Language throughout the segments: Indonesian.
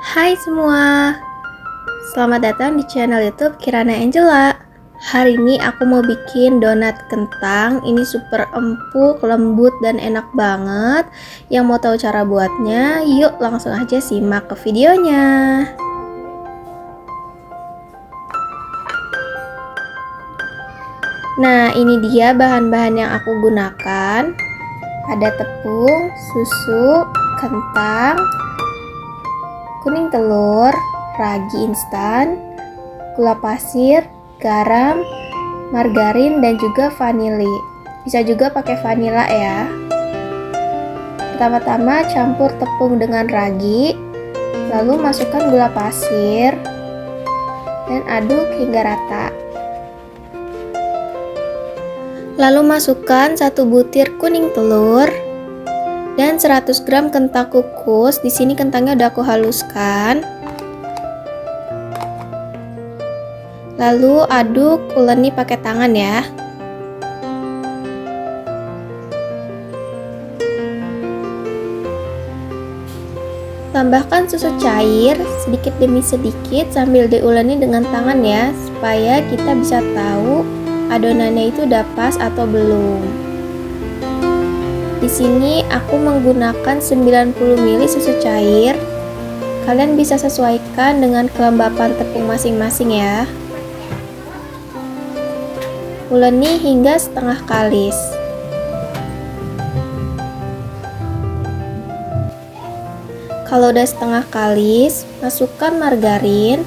Hai semua, selamat datang di channel YouTube Kirana Angela. Hari ini aku mau bikin donat kentang. Ini super empuk, lembut, dan enak banget. Yang mau tahu cara buatnya, yuk langsung aja simak ke videonya. Nah, ini dia bahan-bahan yang aku gunakan. Ada tepung, susu, kentang, kuning telur, ragi instan, gula pasir, garam, margarin, dan juga vanili. Bisa juga pakai vanila ya. Pertama-tama campur tepung dengan ragi, lalu masukkan gula pasir, dan aduk hingga rata. Lalu masukkan 1 butir kuning telur dan 100 gram kentang kukus. Di sini kentangnya udah aku haluskan. Lalu aduk, uleni pakai tangan ya. Tambahkan susu cair sedikit demi sedikit sambil diuleni dengan tangan ya, supaya kita bisa tahu adonannya itu udah pas atau belum. Di sini aku menggunakan 90 ml susu cair. Kalian bisa sesuaikan dengan kelembapan tepung masing-masing ya. Uleni hingga setengah kalis. Kalau udah setengah kalis, masukkan margarin,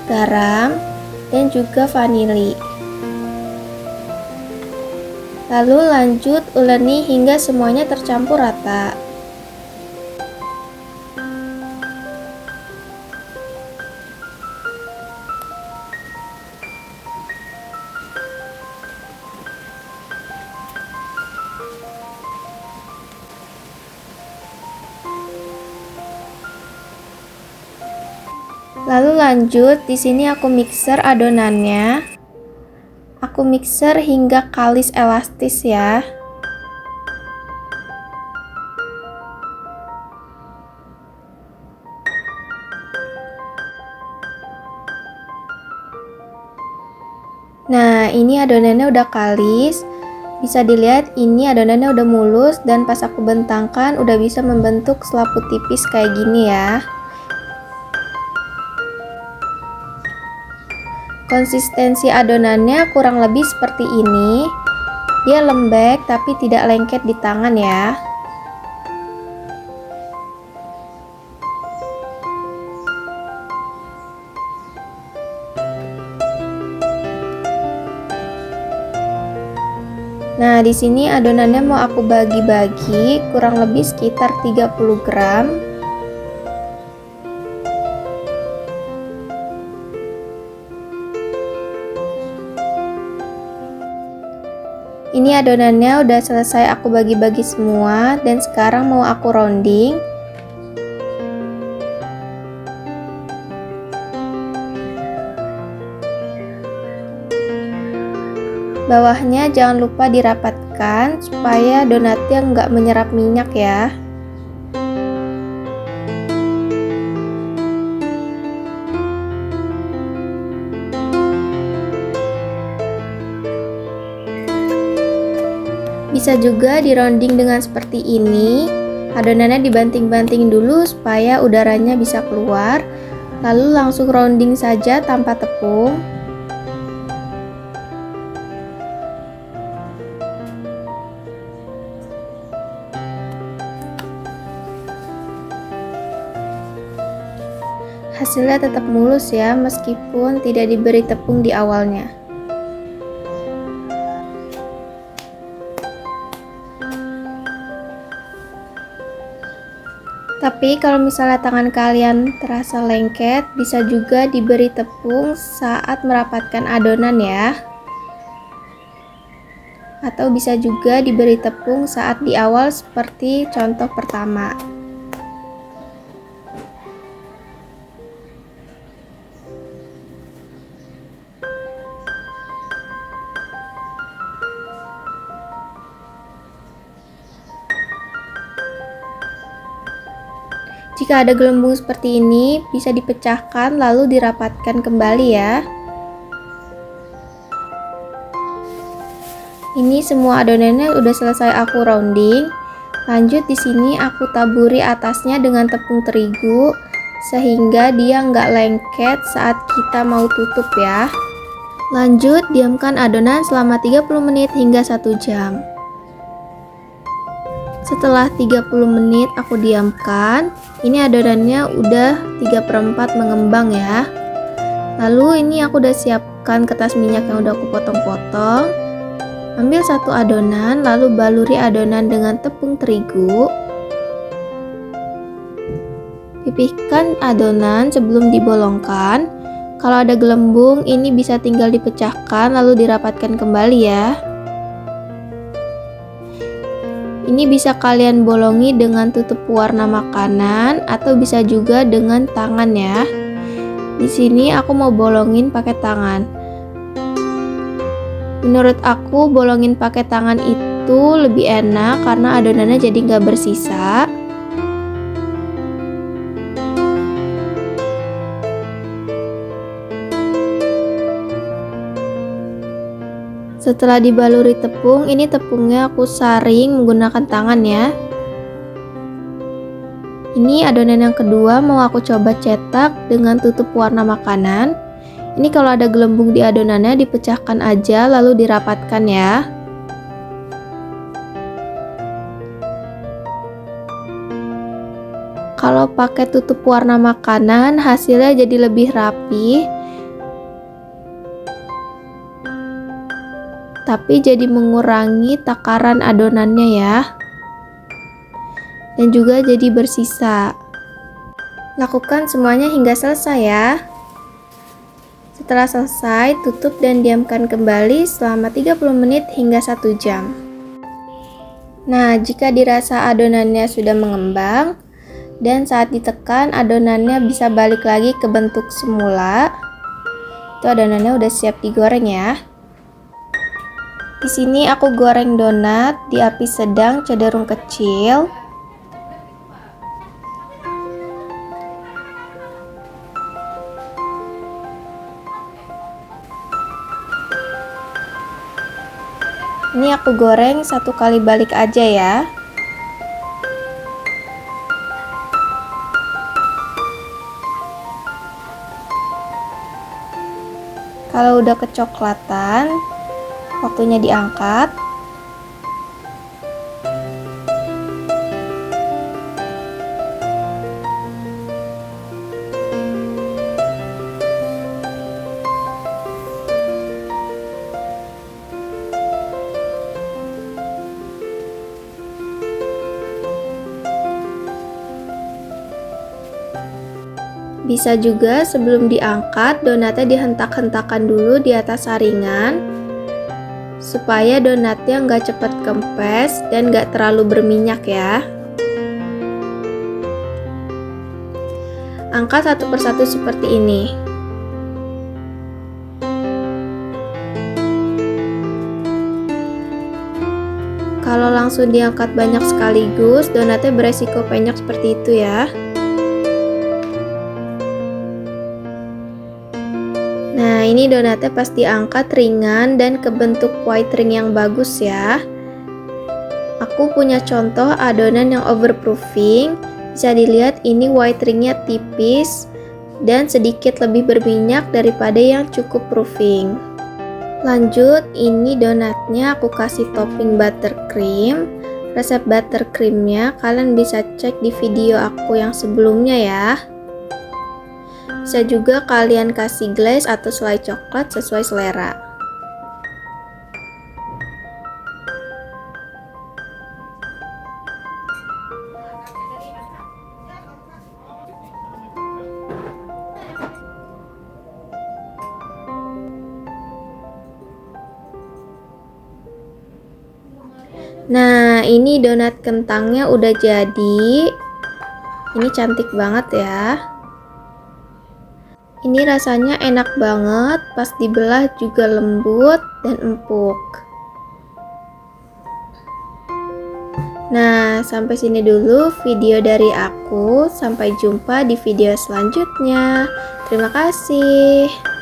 garam, dan juga vanili. Lalu lanjut uleni hingga semuanya tercampur rata. Lalu lanjut, di sini aku mixer adonannya. Aku mixer hingga kalis elastis ya. Nah, ini adonannya udah kalis. Bisa dilihat ini adonannya udah mulus dan pas aku bentangkan udah bisa membentuk selaput tipis kayak gini ya. Konsistensi adonannya kurang lebih seperti ini. Dia lembek tapi tidak lengket di tangan ya. Nah, di sini adonannya mau aku bagi-bagi kurang lebih sekitar 30 gram. Ini adonannya udah selesai aku bagi-bagi semua dan sekarang mau aku rounding. Bawahnya jangan lupa dirapatkan supaya donatnya nggak menyerap minyak ya. Bisa juga di rounding dengan seperti ini. Adonannya dibanting-banting dulu supaya udaranya bisa keluar. Lalu langsung rounding saja tanpa tepung. Hasilnya tetap mulus ya, meskipun tidak diberi tepung di awalnya. Tapi kalau misalnya tangan kalian terasa lengket, bisa juga diberi tepung saat merapatkan adonan ya. Atau bisa juga diberi tepung saat di awal seperti contoh pertama. Jika ada gelembung seperti ini, bisa dipecahkan lalu dirapatkan kembali ya. Ini semua adonannya udah selesai aku rounding. Lanjut di sini aku taburi atasnya dengan tepung terigu sehingga dia nggak lengket saat kita mau tutup ya. Lanjut diamkan adonan selama 30 menit hingga 1 jam. Setelah 30 menit aku diamkan, ini adonannya udah 3/4 mengembang ya. Lalu ini aku udah siapkan kertas minyak yang udah aku potong-potong. Ambil satu adonan, lalu baluri adonan dengan tepung terigu. Pipihkan adonan sebelum dibolongkan. Kalau ada gelembung, ini bisa tinggal dipecahkan lalu dirapatkan kembali ya. Ini bisa kalian bolongi dengan tutup warna makanan atau bisa juga dengan tangan ya. Di sini aku mau bolongin pakai tangan. Menurut aku bolongin pakai tangan itu lebih enak karena adonannya jadi nggak bersisa. Setelah dibaluri tepung, ini tepungnya aku saring menggunakan tangan ya. Ini adonan yang kedua mau aku coba cetak dengan tutup warna makanan. Ini kalau ada gelembung di adonannya dipecahkan aja lalu dirapatkan ya. Kalau pakai tutup warna makanan hasilnya jadi lebih rapi. Tapi jadi mengurangi takaran adonannya ya. Dan juga jadi bersisa. Lakukan semuanya hingga selesai ya. Setelah selesai, tutup dan diamkan kembali selama 30 menit hingga 1 jam. Nah, jika dirasa adonannya sudah mengembang dan saat ditekan adonannya bisa balik lagi ke bentuk semula, itu adonannya udah siap digoreng ya. Di sini aku goreng donat di api sedang cenderung kecil. Ini aku goreng 1 kali balik aja ya. Kalau udah kecoklatan, waktunya diangkat. Bisa juga sebelum diangkat, donatnya dihentak-hentakan dulu di atas saringan supaya donatnya nggak cepat kempes dan nggak terlalu berminyak ya. Angkat satu persatu seperti ini. Kalau langsung diangkat banyak sekaligus, donatnya beresiko penyok seperti itu ya. Nah, ini donatnya pas diangkat ringan dan kebentuk white ring yang bagus ya. Aku punya contoh adonan yang overproofing. Bisa dilihat ini white ringnya tipis dan sedikit lebih berminyak daripada yang cukup proofing. Lanjut, ini donatnya aku kasih topping buttercream. Resep buttercreamnya kalian bisa cek di video aku yang sebelumnya ya. Bisa juga kalian kasih glaze atau selai coklat sesuai selera. Nah, ini donat kentangnya udah jadi. Ini cantik banget ya. Ini rasanya enak banget, pas dibelah juga lembut dan empuk. Nah, sampai sini dulu video dari aku. Sampai jumpa di video selanjutnya. Terima kasih.